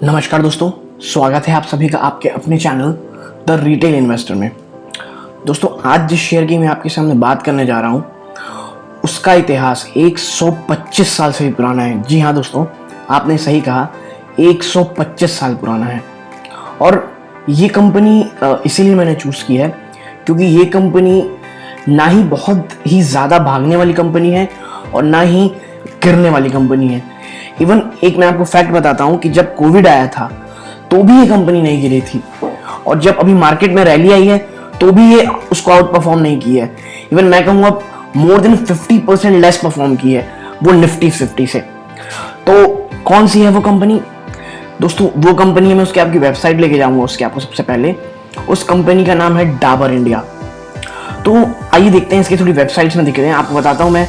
नमस्कार दोस्तों, स्वागत है आप सभी का आपके अपने चैनल द रिटेल इन्वेस्टर में। दोस्तों, आज जिस शेयर की मैं आपके सामने बात करने जा रहा हूँ उसका इतिहास 125 साल से भी पुराना है। जी हाँ दोस्तों, आपने सही कहा, 125 साल पुराना है। और ये कंपनी इसीलिए मैंने चूज़ की है क्योंकि ये कंपनी ना ही बहुत ही ज़्यादा भागने वाली कंपनी है और ना ही गिरने वाली कंपनी है। इवन एक मैं आपको फैक्ट बताता हूँ कि जब कोविड आया था तो भी ये कंपनी नहीं गिरी थी, और जब अभी मार्केट में रैली आई है तो भी ये उसको आउट परफॉर्म नहीं की है। इवन मैं कहूँगा मोर देन 50% लेस परफॉर्म की है वो निफ्टी 50 से। तो कौन सी है वो कंपनी? दोस्तों, वो कंपनी में उसके आपकी वेबसाइट लेके जाऊंगा। उसके आपको सबसे पहले उस कंपनी का नाम है डाबर इंडिया। तो आइए देखते हैं इसकी थोड़ी वेबसाइट्स में दिख रहे हैं। आपको बताता हूँ मैं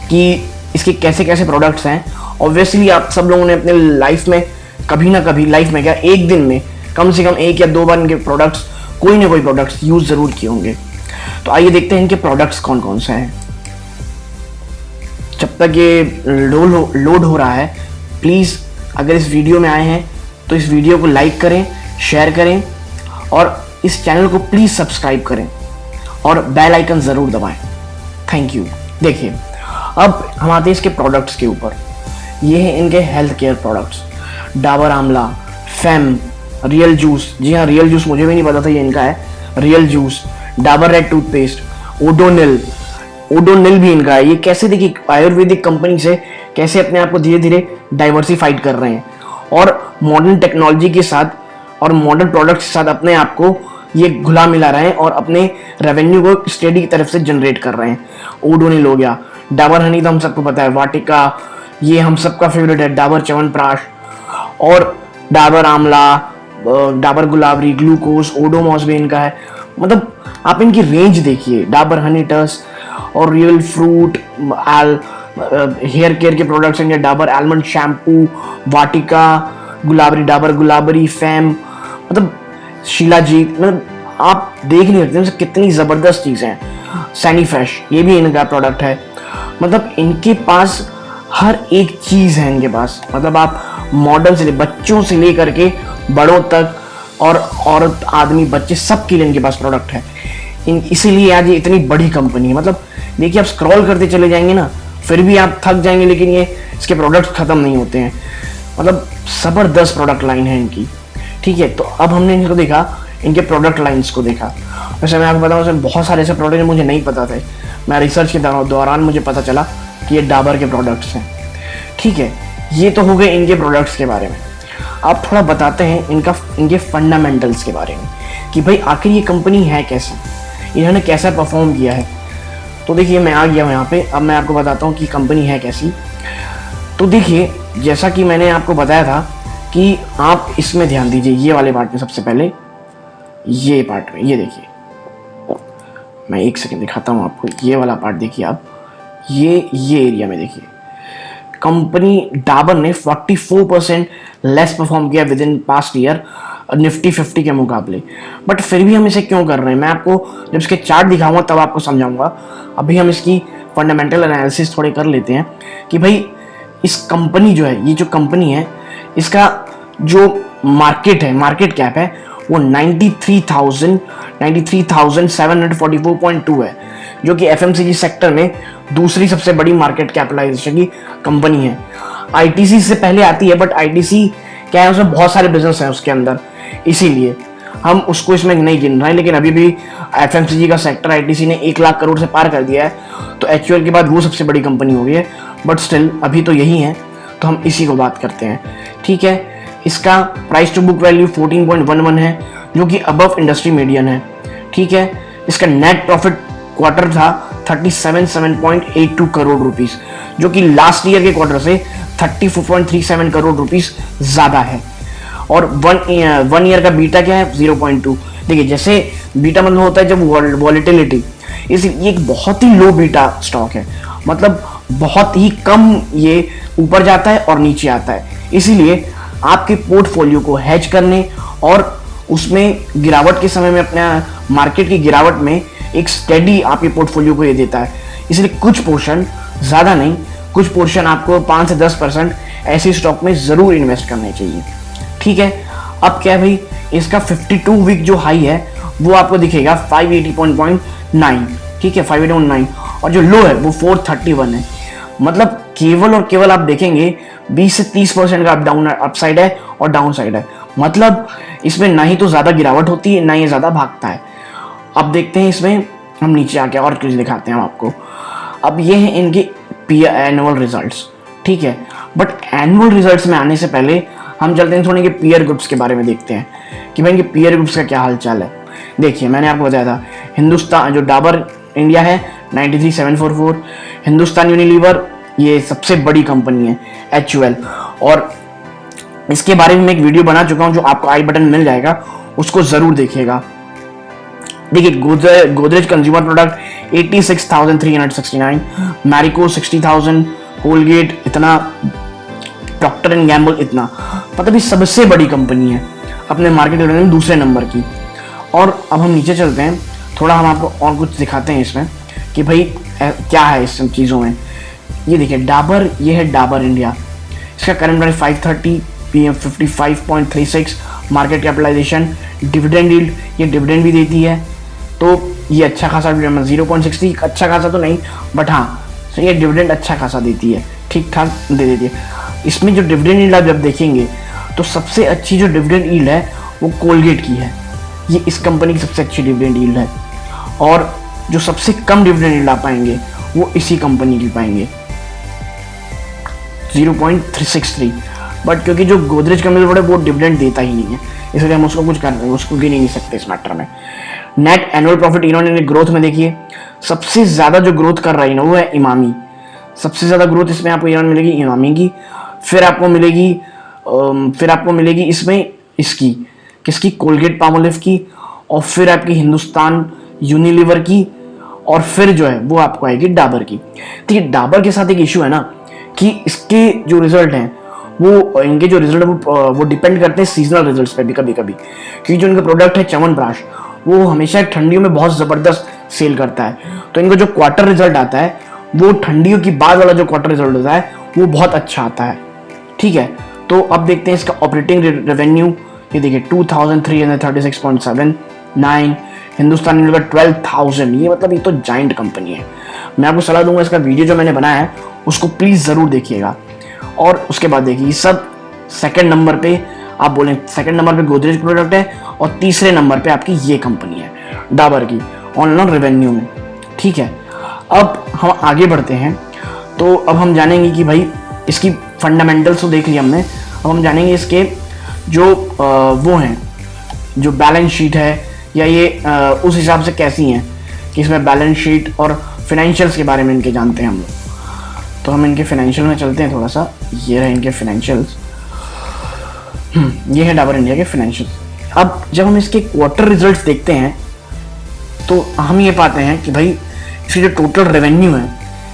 कि इसके कैसे कैसे प्रोडक्ट्स हैं। ऑब्वियसली आप सब लोगों ने अपने लाइफ में कभी ना कभी, लाइफ में क्या, एक दिन में कम से कम 1 या 2 बार इनके प्रोडक्ट्स, कोई ना कोई प्रोडक्ट्स यूज जरूर किए होंगे। तो आइए देखते हैं इनके प्रोडक्ट्स कौन कौन से हैं। जब तक ये लोड हो रहा है, प्लीज अगर इस वीडियो में आए हैं तो इस वीडियो को लाइक करें, शेयर करें और इस चैनल को प्लीज सब्सक्राइब करें और बेल आइकन जरूर दबाएं। Thank you. देखिए, अब हम आते हैं इसके प्रोडक्ट्स के ऊपर। ये हैं इनके हेल्थ केयर प्रोडक्ट्स, डाबर आंवला, फेम, रियल जूस। जी हाँ, रियल जूस मुझे भी नहीं पता था ये इनका है। Real juice, Dabur red toothpaste, Odonil भी इनका है। ये कैसे, देखिए, आयुर्वेदिक कंपनी से कैसे अपने आप को धीरे धीरे डाइवर्सिफाइड कर रहे हैं और मॉडर्न टेक्नोलॉजी के साथ और मॉडर्न प्रोडक्ट्स के साथ अपने आप को ये घुला मिला रहे हैं और अपने रेवेन्यू को स्टेडी की तरफ से जनरेट कर रहे हैं। ओडोनिल हो गया, डाबर हनी तो हम सबको पता है, वाटिका ये हम सबका फेवरेट है, डाबर च्यवनप्राश, और डाबर आंवला, डाबर गुलाबरी, ग्लूकोज, ओडोमॉस भी इनका है। मतलब आप इनकी रेंज देखिए, डाबर हनी टस और रियल फ्रूट, हेयर केयर के प्रोडक्ट्स हैं, डाबर आलमंड शैम्पू, वाटिका गुलाबरी, डाबर गुलाबरी, फैम, मतलब शिलाजीत, मतलब आप देख नहीं सकते कितनी जबरदस्त चीजें हैं। सैनीफ्रेश ये भी इनका प्रोडक्ट है। मतलब इनके पास हर एक चीज है इनके पास। मतलब आप मॉडल से, बच्चों से लेकर के बड़ों तक और औरत, आदमी, बच्चे, सबके लिए इनके पास प्रोडक्ट है। इसीलिए आज ये इतनी बड़ी कंपनी है। मतलब देखिए, आप स्क्रॉल करते चले जाएंगे ना, फिर भी आप थक जाएंगे, लेकिन ये इसके प्रोडक्ट्स खत्म नहीं होते हैं। मतलब जबरदस्त प्रोडक्ट लाइन है इनकी। ठीक है, तो अब हमने इनको देखा, इनके प्रोडक्ट लाइंस को देखा। वैसे मैं आपको बताऊँ, उसमें बहुत सारे ऐसे प्रोडक्ट मुझे नहीं पता थे। मैं रिसर्च के दौरान मुझे पता चला कि ये डाबर के प्रोडक्ट्स हैं। ठीक है, ये तो हो गए इनके प्रोडक्ट्स के बारे में। अब थोड़ा बताते हैं इनके फंडामेंटल्स के बारे में कि भाई आखिर ये कंपनी है कैसी, इन्होंने कैसा परफॉर्म किया है। तो देखिए, मैं आ गया हूँ यहाँ पे। अब मैं आपको बताता हूँ कि कंपनी है कैसी। तो देखिए, जैसा कि मैंने आपको बताया था कि आप इसमें ध्यान दीजिए, ये वाले पार्ट में। सबसे पहले ये पार्ट में, ये देखिए, मैं एक सेकंड दिखाता हूँ आपको। ये वाला पार्ट देखिए आप, ये एरिया में देखिए, कंपनी डाबर ने 44% लेस परफॉर्म किया with in past year Nifty 50 के मुकाबले। बट फिर भी हम इसे क्यों कर रहे हैं, मैं आपको जब इसके चार्ट दिखाऊंगा तब आपको समझाऊंगा। अभी हम इसकी फंडामेंटल एनालिसिस थोड़े कर लेते हैं कि भाई इस कंपनी जो है, ये जो कंपनी है, इसका जो मार्केट है, मार्केट कैप है, वो 93,744.2 है, जो कि एफएमसीजी सेक्टर में दूसरी सबसे बड़ी मार्केट कैपिटलाइजेशन की कंपनी है। आईटीसी से पहले आती है, बट आईटीसी क्या है, उसमें बहुत सारे बिजनेस हैं उसके अंदर, इसीलिए हम उसको इसमें नहीं गिन रहे हैं। लेकिन अभी भी एफएमसीजी का सेक्टर आईटीसी ने 1 लाख करोड़ से पार कर दिया है, तो एचयूएल के बाद वो सबसे बड़ी कंपनी हो गई है। बट स्टिल अभी तो यही है, तो हम इसी को बात करते हैं। ठीक है, इसका प्राइस टू बुक वैल्यू 14.11 है, जो कि अबव इंडस्ट्री मीडियन है। ठीक है, इसका नेट प्रॉफिट क्वार्टर था 37.82 करोड़ रुपीस, जो कि लास्ट ईयर के क्वार्टर से 34.37 करोड़ रुपीस ज्यादा है। और वन ईयर का बीटा क्या है, 0.2। देखिए, जैसे बीटा मतलब होता है जब वॉलेटिलिटी, ये एक बहुत ही लो बीटा स्टॉक है। मतलब बहुत ही कम ये ऊपर जाता है और नीचे आता है। इसीलिए आपके पोर्टफोलियो को हेज करने और उसमें गिरावट के समय में, अपने मार्केट की गिरावट में एक स्टेडी आपके पोर्टफोलियो को ये देता है। इसलिए कुछ पोर्शन, ज़्यादा नहीं, कुछ पोर्शन आपको 5 से 10% ऐसे स्टॉक में ज़रूर इन्वेस्ट करने चाहिए। ठीक है। अब क्या है भाई, इसका 52 वीक जो हाई है वो आपको दिखेगा 580.9, ठीक है, 580.9, और जो लो है वो 431 है। मतलब केवल और केवल आप देखेंगे 20 से 30% का अप डाउन अपसाइड है और डाउन साइड है। मतलब इसमें ना ही तो ज़्यादा गिरावट होती है, ना ही ज़्यादा भागता है। अब देखते हैं इसमें, हम नीचे आके और कुछ दिखाते हैं हम आपको। अब ये हैं इनके एनुअल रिजल्ट्स, ठीक है। बट एनुअल रिजल्ट्स में आने से पहले हम चलते हैं थोड़े के पीयर ग्रुप्स के बारे में देखते हैं कि भाई इनके पीयर ग्रुप्स का क्या हाल चाल है। देखिए मैंने आपको बताया था, हिंदुस्तान जो डाबर इंडिया है 93,744, हिंदुस्तान यूनिलीवर ये सबसे बड़ी कंपनी है HUL, और इसके बारे में मैं एक वीडियो बना चुका हूं जो आपको आई बटन मिल जाएगा, उसको जरूर देखिएगा। देखिए Godrej consumer product 86,369, Marico 60,000, Colgate इतना, प्रॉक्टर एंड गैम्बल इतना, मतलब ये सबसे बड़ी कंपनी है अपने मार्केट में दूसरे नंबर की। और अब हम नीचे चलते हैं, थोड़ा हम आपको और कुछ दिखाते हैं इसमें कि भाई क्या है इस सब चीज़ों में। ये देखिए डाबर, ये है डाबर इंडिया, इसका current price 530, PM 55.36, market capitalisation, dividend yield, ये डिविडेंड भी देती है, तो ये अच्छा खासा 0.60, अच्छा खासा तो नहीं बट हाँ ये डिविडेंड अच्छा खासा देती है, ठीक ठाक दे देती है। इसमें जो डिविडेंड यील्ड आप जब देखेंगे तो सबसे अच्छी जो डिविडेंड यील्ड है वो कोलगेट की है, ये इस कंपनी की सबसे अच्छी डिविडेंड यील्ड है। और जो सबसे कम डिविडेंड यील्ड आप पाएंगे वो इसी कंपनी की पाएंगे 0.363, बट क्योंकि जो गोदरेज कंपनी बड़े वो डिविडेंड देता ही नहीं है, इसलिए हम उसको कुछ कर उसको गिन ही नहीं सकते इस मैटर में। नेट एनुअल प्रॉफिट इन्होंने ग्रोथ में देखिए सबसे ज़्यादा जो ग्रोथ कर रही है ना वो है इमामी, सबसे ज़्यादा ग्रोथ इसमें आपको इन्होंने मिलेगी इमामी की, फिर आपको मिलेगी इसमें इसकी किसकी, कोलगेट पामोलिव की, और फिर आपकी हिंदुस्तान यूनिलीवर की, और फिर जो है वो आपको आएगी डाबर की। ठीक है, डाबर के साथ एक इशू है ना कि इसके जो रिजल्ट हैं वो इनके जो रिजल्ट है वो डिपेंड करते हैं सीजनल रिजल्ट्स पे भी कभी कभी, क्योंकि जो इनका प्रोडक्ट है च्यवनप्राश वो हमेशा ठंडियों में बहुत ज़बरदस्त सेल करता है, तो इनका जो क्वार्टर रिजल्ट आता है वो ठंडियों की बाद वाला जो क्वार्टर रिजल्ट होता है वो बहुत अच्छा आता है। ठीक है, तो अब देखते हैं इसका ऑपरेटिंग रेवेन्यू, ये देखिए 2336.79, हिंदुस्तान यूनिलीवर 12,000, ये मतलब ये तो जाइंट कंपनी है। मैं आपको सलाह दूंगा इसका वीडियो जो मैंने बनाया है उसको प्लीज़ ज़रूर देखिएगा। और उसके बाद देखिए सब सेकंड नंबर पे आप बोलें, सेकंड नंबर पे गोदरेज प्रोडक्ट है और तीसरे नंबर पे आपकी ये कंपनी है डाबर की ऑनलाइन रेवेन्यू में। ठीक है, अब हम आगे बढ़ते हैं, तो अब हम जानेंगे कि भाई इसकी फंडामेंटल्स तो देख लिया हमने, अब हम जानेंगे इसके जो वो हैं जो बैलेंस शीट है या ये उस हिसाब से कैसी हैं कि इसमें बैलेंस शीट और फाइनेंशियल्स के बारे में इनके जानते हैं हम लोग। तो हम इनके फाइनेंशियल में चलते हैं थोड़ा सा, ये रहे इनके फाइनेंशियल्स, ये है डाबर इंडिया के फाइनेंशियल। अब जब हम इसके क्वार्टर रिजल्ट्स देखते हैं तो हम ये पाते हैं कि भाई इसकी जो टोटल रेवेन्यू है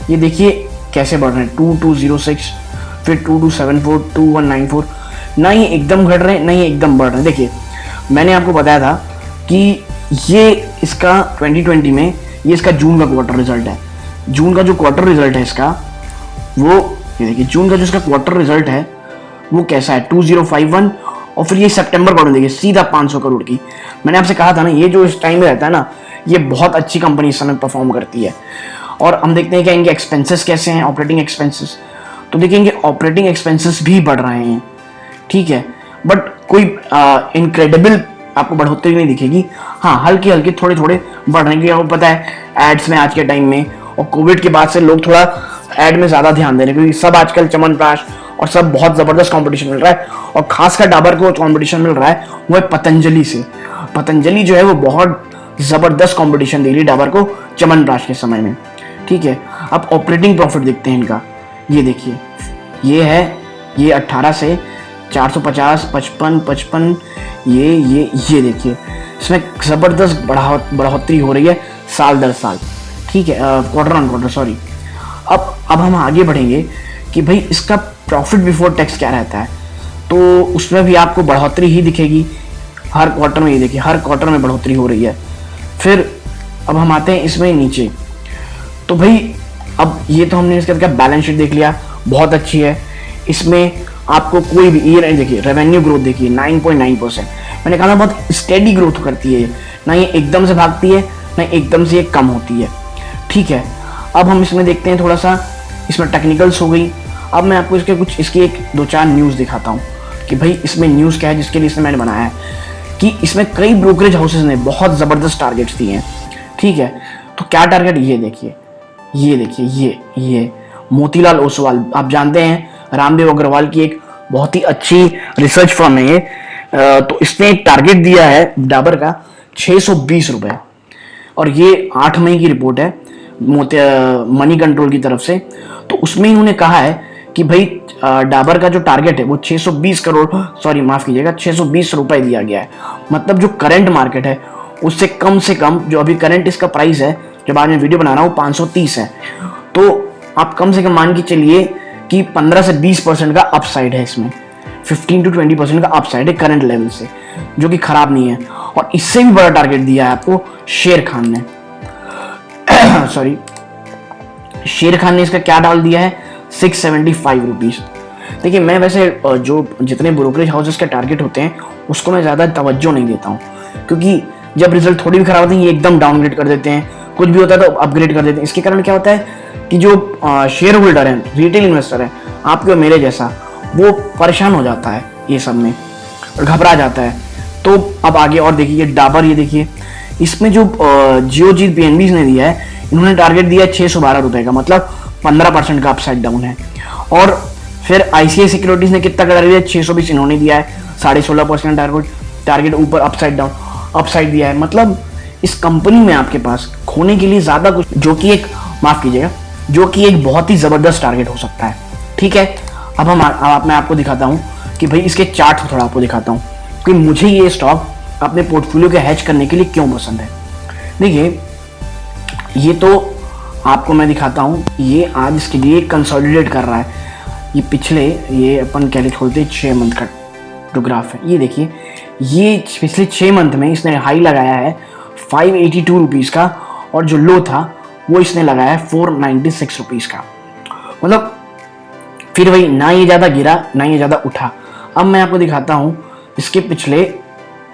ये देखिए कैसे बढ़ रहे हैं, 2206, फिर 2274, 2194, ना ही एकदम घट रहे हैं ना ही एकदम बढ़ रहे हैं। देखिए मैंने आपको बताया था कि ये इसका 2020 में ये इसका जून का क्वार्टर रिजल्ट है, जून का जो क्वार्टर रिजल्ट है इसका वो ये देखिए जून का जो इसका क्वार्टर रिजल्ट है वो कैसा है 2051, और फिर ये सितंबर क्वार्टर देखिए सीधा 500 करोड़ की। मैंने आपसे कहा था ना ये जो इस टाइम में रहता है ना ये बहुत अच्छी कंपनी इस समय परफॉर्म करती है। और हम देखते हैं कि इनके एक्सपेंसेस कैसे हैं, ऑपरेटिंग एक्सपेंसेस, तो देखेंगे ऑपरेटिंग एक्सपेंसेस भी बढ़ रहे हैं। ठीक है, बट कोई इनक्रेडिबल आपको बढ़ोतरी नहीं दिखेगी, हाँ हल्के हल्के थोड़े थोड़े बढ़ रहे हैं, क्योंकि आपको पता है एड्स में आज के टाइम में और कोविड के बाद से लोग थोड़ा एड में ज़्यादा ध्यान दे रहे हैं, क्योंकि सब आजकल च्यवनप्राश और सब बहुत ज़बरदस्त कंपटीशन मिल रहा है, और खासकर डाबर को कंपटीशन मिल रहा है वो है पतंजलि से। पतंजलि जो है वो बहुत ज़बरदस्त कंपटीशन दे रही है डाबर को च्यवनप्राश के समय में। ठीक है, अब ऑपरेटिंग प्रॉफिट देखते हैं इनका, ये देखिए ये है, ये 18 से 450, 55, ये देखिए इसमें ज़बरदस्त बढ़ोतरी हो रही है साल दर साल। ठीक है, क्वार्टर ऑन क्वार्टर सॉरी। अब हम आगे बढ़ेंगे कि भाई इसका प्रॉफिट बिफोर टैक्स क्या रहता है, तो उसमें भी आपको बढ़ोतरी ही दिखेगी हर क्वार्टर में, ये देखिए हर क्वार्टर में बढ़ोतरी हो रही है। फिर अब हम आते हैं इसमें नीचे, तो भाई अब ये तो हमने इसका बैलेंस शीट देख लिया, बहुत अच्छी है, इसमें आपको कोई भी ये देखिए रेवेन्यू ग्रोथ देखिए 9.9%। मैंने कहा ना बहुत स्टेडी ग्रोथ करती है, ना ये एकदम से भागती है ना एकदम से ये कम होती है। ठीक है, अब हम इसमें देखते हैं थोड़ा सा, इसमें टेक्निकल्स हो गई। अब मैं आपको इसकी एक दो चार न्यूज़ दिखाता हूँ कि भाई इसमें न्यूज़ क्या है, जिसके लिए इसमें मैंने बनाया है कि इसमें कई ब्रोकरेज हाउसेस ने बहुत ज़बरदस्त टारगेट्स दिए हैं। ठीक है, तो क्या टारगेट, ये देखिए, ये मोतीलाल ओसवाल, आप जानते हैं रामदेव अग्रवाल की एक बहुत ही अच्छी रिसर्च फर्म है ये। तो इसने एक टारगेट दिया है डाबर का 620 रुपये, और ये 8 मई की रिपोर्ट है मनी कंट्रोल की तरफ से। तो उसमें इन्होंने कहा है कि भाई डाबर का जो टारगेट है वो 620 करोड़, सॉरी माफ कीजिएगा, 620 रुपए दिया गया है। मतलब जो करंट मार्केट है उससे कम से कम, जो अभी करंट इसका प्राइस है जब आज मैं वीडियो बना रहा हूँ 530 है, तो आप कम से कम मान के चलिए कि 15 से 20% का अपसाइड है इसमें, 15 to 20% का अपसाइड है करंट लेवल से, जो कि खराब नहीं है। और इससे भी बड़ा टारगेट दिया है आपको शेर खान ने सॉरी, शेर खान ने इसका क्या डाल दिया है, 675 रुपीज। देखिए मैं वैसे जो जितने ब्रोकरेज हाउसेस के टारगेट होते हैं उसको मैं ज़्यादा तवज्जो नहीं देता हूँ, क्योंकि जब रिजल्ट थोड़ी भी खराब होते हैं ये एकदम डाउनग्रेड कर देते हैं, कुछ भी होता है तो अपग्रेड कर देते हैं। इसके कारण क्या होता है कि जो शेयर होल्डर है, रिटेल इन्वेस्टर है, आपके और मेरे जैसा, वो परेशान हो जाता है ये सब में और घबरा जाता है। तो अब आगे और देखिए डाबर, ये देखिए इसमें जो जियोजीत पीएनबी ने दिया है, इन्होंने टारगेट दिया है 612 रुपए का, मतलब 15% का अपसाइड डाउन है। और फिर आईसीआई सिक्योरिटीज ने कितना टारगेट दिया, 620 इन्होंने दिया है, 16.5% टारगेट ऊपर अपसाइड डाउन अपसाइड दिया है। मतलब इस कंपनी में आपके पास खोने के लिए ज्यादा कुछ, जो कि एक माफ कीजिएगा, जो कि एक बहुत ही जबरदस्त टारगेट हो सकता है। ठीक है, अब मैं आपको दिखाता हूँ कि भाई इसके चार्ट थोड़ा आपको दिखाता हूँ कि मुझे ये स्टॉक अपने पोर्टफोलियो के हैच करने के लिए क्यों पसंद है। देखिए ये तो आपको मैं दिखाता हूँ, ये आज इसके लिए कंसोलिडेट कर रहा है। ये पिछले, ये अपन कैसे खोलते 6 मंथ का जो ग्राफ है, ये देखिए, ये पिछले 6 मंथ में इसने हाई लगाया है 582 रुपीज़ का, और जो लो था वो इसने लगाया है 496 रुपीज़ का। मतलब फिर वही, ना ये ज़्यादा गिरा ना ये ज़्यादा उठा। अब मैं आपको दिखाता हूँ इसके पिछले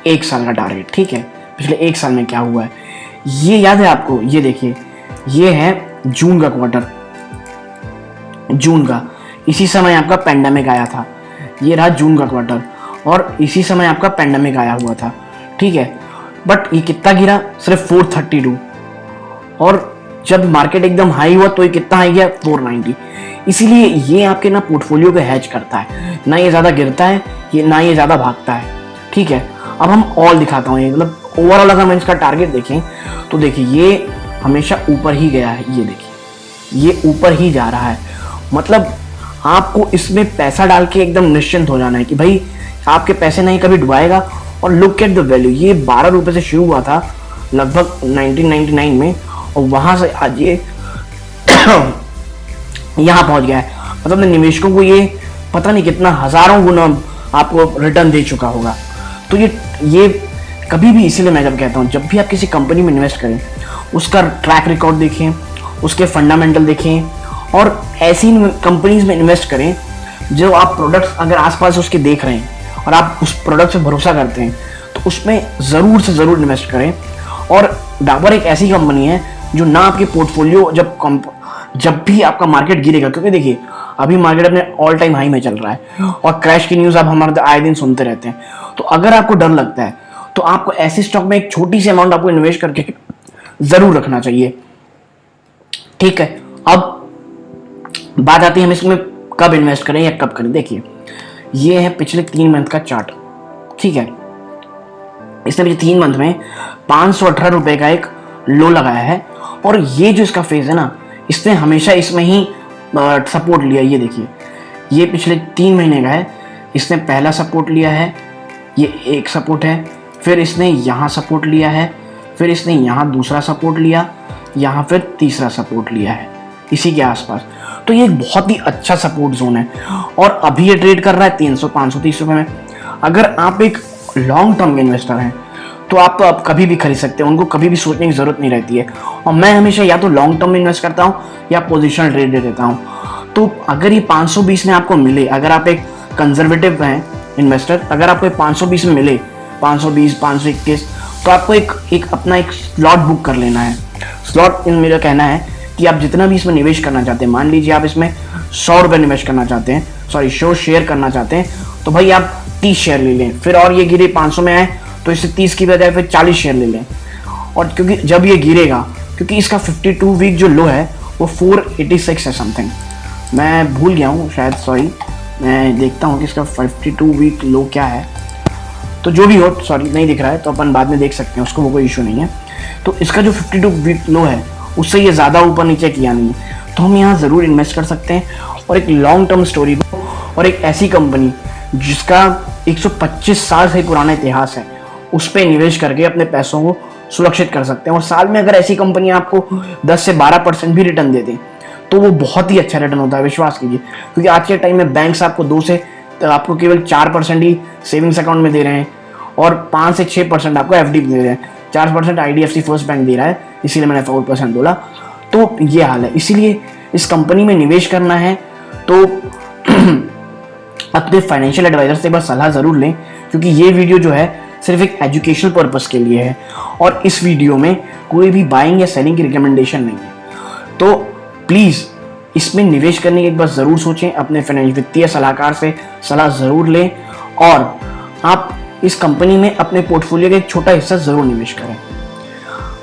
1 साल का टारगेट। ठीक है, पिछले 1 साल में क्या हुआ है ये याद है आपको, ये देखिए, ये है जून का क्वार्टर, जून का, इसी समय आपका पेंडेमिक आया था। ये रहा जून का क्वार्टर, और इसी समय आपका पेंडेमिक आया हुआ था। ठीक है, बट ये कितना गिरा, सिर्फ 432, और जब मार्केट एकदम हाई हुआ तो ये कितना हाई गया, 490। इसीलिए ये आपके ना पोर्टफोलियो को हैच करता है, ना ये ज्यादा गिरता है, ये ना ये ज्यादा भागता है। ठीक है, अब हम ऑल दिखाता हूँ, ये मतलब ओवरऑल अगर हम इसका टारगेट देखें तो देखिए ये हमेशा ऊपर ही गया है, ये देखिए ये ऊपर ही जा रहा है। मतलब आपको इसमें पैसा डाल के एकदम निश्चिंत हो जाना है कि भाई आपके पैसे नहीं कभी डुबाएगा। और लुक एट द वैल्यू, ये 12 रुपए से शुरू हुआ था लगभग 1999 में, और वहां से आज ये यहाँ पहुंच गया है। मतलब निवेशकों को ये पता नहीं कितना हजारों गुना आपको रिटर्न दे चुका होगा। तो ये कभी भी, इसीलिए मैं जब कहता हूँ जब भी आप किसी कंपनी में इन्वेस्ट करें उसका ट्रैक रिकॉर्ड देखें, उसके फंडामेंटल देखें, और ऐसी कंपनीज में इन्वेस्ट करें जो आप प्रोडक्ट्स अगर आसपास उसके देख रहे हैं और आप उस प्रोडक्ट से भरोसा करते हैं तो उसमें ज़रूर से ज़रूर इन्वेस्ट करें। और डाबर एक ऐसी कंपनी है जो ना आपके पोर्टफोलियो जब भी आपका मार्केट गिरेगा, क्योंकि देखिए अभी मार्केट अपने ऑल टाइम हाई में चल रहा है और क्रैश की न्यूज़ आप हमारे आए दिन सुनते रहते हैं। तो अगर आपको डर लगता है तो आपको ऐसे स्टॉक में एक छोटी सी अमाउंट आपको इन्वेस्ट करके जरूर रखना चाहिए। ठीक है, अब बात आती है हम इसमें कब इन्वेस्ट करें या कब करें। देखिए ये है पिछले 3 मंथ का चार्ट। ठीक है, इसने पिछले 3 मंथ में 518 रुपए का एक लो लगाया है, और ये जो इसका फेज है ना, इसने हमेशा इसमें ही सपोर्ट लिया। ये देखिए ये पिछले 3 महीने का है, इसने पहला सपोर्ट लिया है, ये एक सपोर्ट है, फिर इसने यहाँ सपोर्ट लिया है, फिर इसने यहाँ दूसरा सपोर्ट लिया, यहाँ फिर तीसरा सपोर्ट लिया है इसी के आसपास। तो ये एक बहुत ही अच्छा सपोर्ट जोन है, और अभी ये ट्रेड कर रहा है 300-530 रुपए में। अगर आप एक लॉन्ग टर्म इन्वेस्टर हैं तो आप कभी भी खरीद सकते हैं, उनको कभी भी सोचने की जरूरत नहीं रहती है। और मैं हमेशा या तो लॉन्ग टर्म में इन्वेस्ट करता हूँ या पोजिशनल ट्रेड दे देता हूँ। तो अगर ये 520 में आपको मिले, अगर आप एक कंजर्वेटिव हैं इन्वेस्टर, अगर आपको 520 में मिले, 520, 521, तो आपको एक अपना एक स्लॉट बुक कर लेना है। स्लॉट इन मेरा कहना है कि आप जितना भी इसमें निवेश करना चाहते हैं, मान लीजिए आप इसमें 100 रुपये निवेश करना चाहते हैं, 100 शेयर करना चाहते हैं, तो भाई आप 30 शेयर ले लें। फिर और ये गिरे 500 में आए तो इससे 30 की बजाय फिर 40 शेयर ले लें। और क्योंकि जब ये गिरेगा, क्योंकि इसका 52 वीक जो लो है वो 486 है समथिंग, मैं भूल गया हूँ शायद, सॉरी मैं देखता हूँ कि इसका 52 वीक लो क्या है। तो जो भी हो, सॉरी नहीं दिख रहा है तो अपन बाद में देख सकते हैं उसको, वो कोई इशू नहीं है। तो इसका जो 52 वीक लो है उससे ये ज़्यादा ऊपर नीचे किया नहीं है, तो हम यहाँ ज़रूर इन्वेस्ट कर सकते हैं और एक लॉन्ग टर्म स्टोरी को और एक ऐसी कंपनी जिसका 125 साल से पुराना इतिहास है उस पर निवेश करके अपने पैसों को सुरक्षित कर सकते हैं। और साल में अगर ऐसी कंपनी आपको 10 से 12% भी रिटर्न दे दें तो वो बहुत ही अच्छा रिटर्न होता है, विश्वास कीजिए। क्योंकि आज के टाइम में बैंक्स आपको केवल 4% ही सेविंग्स अकाउंट में दे रहे हैं और 5 से 6% आपको एफडी दे रहे हैं। 4% आईडीएफसी फर्स्ट बैंक दे रहा है, इसीलिए मैंने 4% बोला। तो ये हाल है, इसीलिए इस कंपनी में निवेश करना है तो अपने फाइनेंशियल एडवाइजर से एक बार सलाह ज़रूर लें, क्योंकि ये वीडियो जो है सिर्फ एक एजुकेशनल पर्पस के लिए है और इस वीडियो में कोई भी बाइंग या सेलिंग की रिकमेंडेशन नहीं है। तो प्लीज़ इसमें निवेश करने की एक बार ज़रूर सोचें, अपने वित्तीय सलाहकार से सलाह ज़रूर लें और आप इस कंपनी में अपने पोर्टफोलियो का एक छोटा हिस्सा ज़रूर निवेश करें।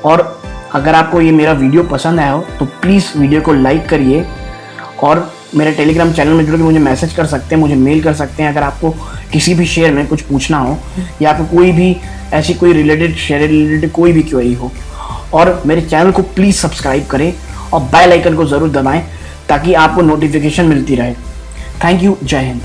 और अगर आपको ये मेरा वीडियो पसंद आया हो तो प्लीज़ वीडियो को लाइक करिए और मेरे टेलीग्राम चैनल में जुड़ के मुझे मैसेज कर सकते हैं, मुझे मेल कर सकते हैं अगर आपको किसी भी शेयर में कुछ पूछना हो या आपको कोई भी ऐसी कोई शेयर रिलेटेड कोई भी क्वेरी हो। और मेरे चैनल को प्लीज़ सब्सक्राइब करें और बेल आइकन को ज़रूर दबाएं ताकि आपको नोटिफिकेशन मिलती रहे। थैंक यू, जय हिंद।